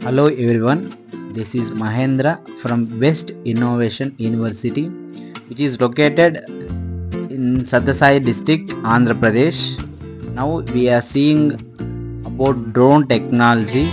Hello everyone, this is Mahendra from Best Innovation University, which is located in Satyasai district, Andhra Pradesh. Now we are seeing about drone technology.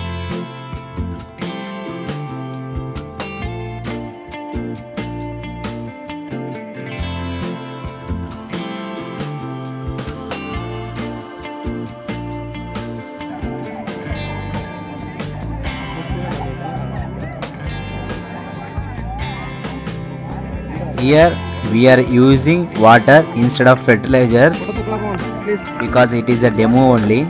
Here we are using water instead of fertilizers because it is a demo only.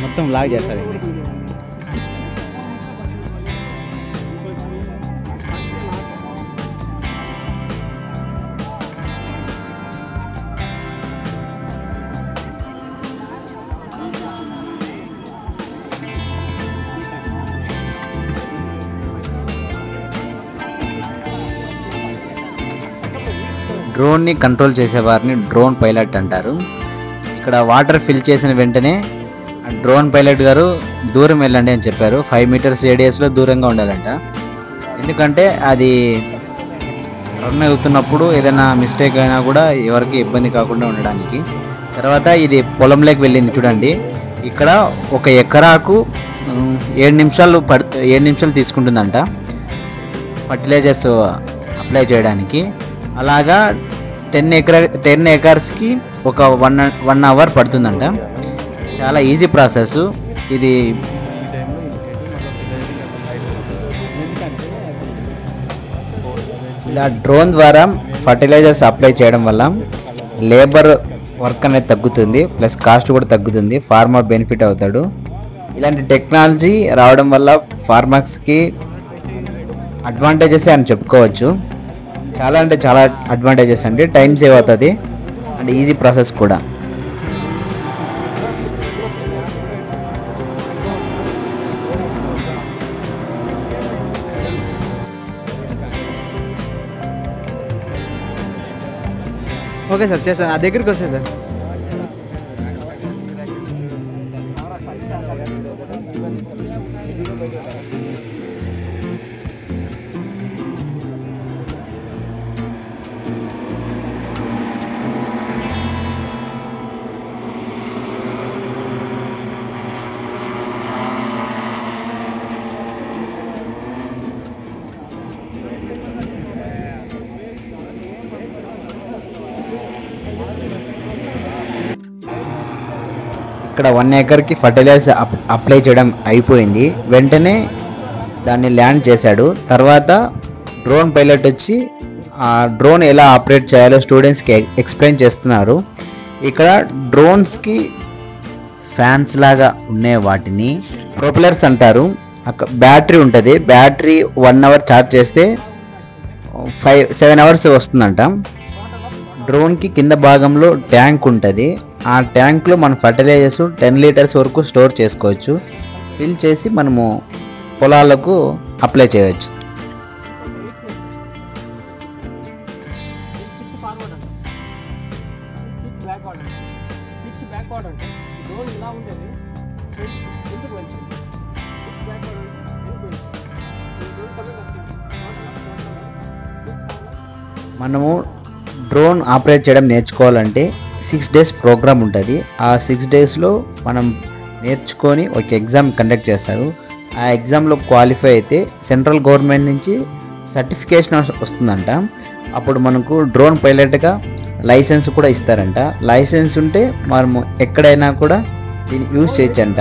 మొత్తం log చేస్తారు. Drone ని control చేసేవారిని drone pilot అంటారు. ఇక్కడ water fill చేసిన వెంటనే drone pilot గారు దూరం వెళ్ళండి అని చెప్పారు. 5 మీటర్స్ రేడియస్లో దూరంగా ఉండాలంట. ఎందుకంటే అది రన్ అవుతున్నప్పుడు ఏదైనా మిస్టేక్ అయినా కూడా ఎవరికి ఇబ్బంది కాకుండా ఉండడానికి. తర్వాత ఇది పొలంలోకి వెళ్ళింది చూడండి. ఇక్కడ 1 ఎకరాకు 7 నిమిషాలు తీసుకుంటుందంట ఫర్టిలైజర్స్ అప్లై చేయడానికి. అలాగా 10 ఎకర్స్కి ఒక 1 అవర్ పడుతుందంట. చాలా ఈజీ ప్రాసెస్ ఇది. ఇలా డ్రోన్ ద్వారా ఫర్టిలైజర్స్ అప్లై చేయడం వల్ల లేబర్ వర్క్ అనేది తగ్గుతుంది, ప్లస్ కాస్ట్ కూడా తగ్గుతుంది. ఫార్మర్ బెనిఫిట్ అవుతాడు. ఇలాంటి టెక్నాలజీ రావడం వల్ల ఫార్మర్స్కి అడ్వాంటేజెస్ అని చెప్పుకోవచ్చు. చాలా అంటే చాలా అడ్వాంటేజెస్ అండి. టైం సేవ్ అవుతుంది అండ్ ఈజీ ప్రాసెస్ కూడా. ఓకే సార్, చేస్తాను. ఆ దగ్గరికి వస్తే సార్. ఇక్కడ 1 ఎకర్కి ఫర్టిలైజర్ అప్లై చేయడం అయిపోయింది. వెంటనే దాన్ని ల్యాండ్ చేశాడు. తర్వాత డ్రోన్ పైలట్ వచ్చి ఆ డ్రోన్ ఎలా ఆపరేట్ చేయాలో స్టూడెంట్స్కి ఎక్స్ప్లెయిన్ చేస్తున్నారు. ఇక్కడ డ్రోన్స్కి ఫ్యాన్స్ లాగా ఉండే వాటిని ప్రొపెలర్స్ అంటారు. బ్యాటరీ ఉంటుంది. బ్యాటరీ 1 అవర్ ఛార్జ్ చేస్తే 7 అవర్స్ వస్తుందంట. డ్రోన్కి కింద భాగంలో ట్యాంక్ ఉంటుంది. ఆ ట్యాంక్లో మన ఫర్టిలైజర్స్ 10 లీటర్స్ వరకు స్టోర్ చేసుకోవచ్చు. ఫిల్ చేసి మనము పొలాలకు అప్లై చేయవచ్చు. మనము డ్రోన్ ఆపరేట్ చేయడం నేర్చుకోవాలంటే 6 డేస్ ప్రోగ్రామ్ ఉంటుంది. ఆ 6 డేస్లో మనం నేర్చుకొని ఒక ఎగ్జామ్ కండక్ట్ చేస్తారు. ఆ ఎగ్జామ్లో క్వాలిఫై అయితే సెంట్రల్ గవర్నమెంట్ నుంచి సర్టిఫికేషన్ వస్తుందంట. అప్పుడు మనకు డ్రోన్ పైలట్గా లైసెన్స్ కూడా ఇస్తారంట. లైసెన్స్ ఉంటే మనము ఎక్కడైనా కూడా దీన్ని యూజ్ చేయొచ్చంట.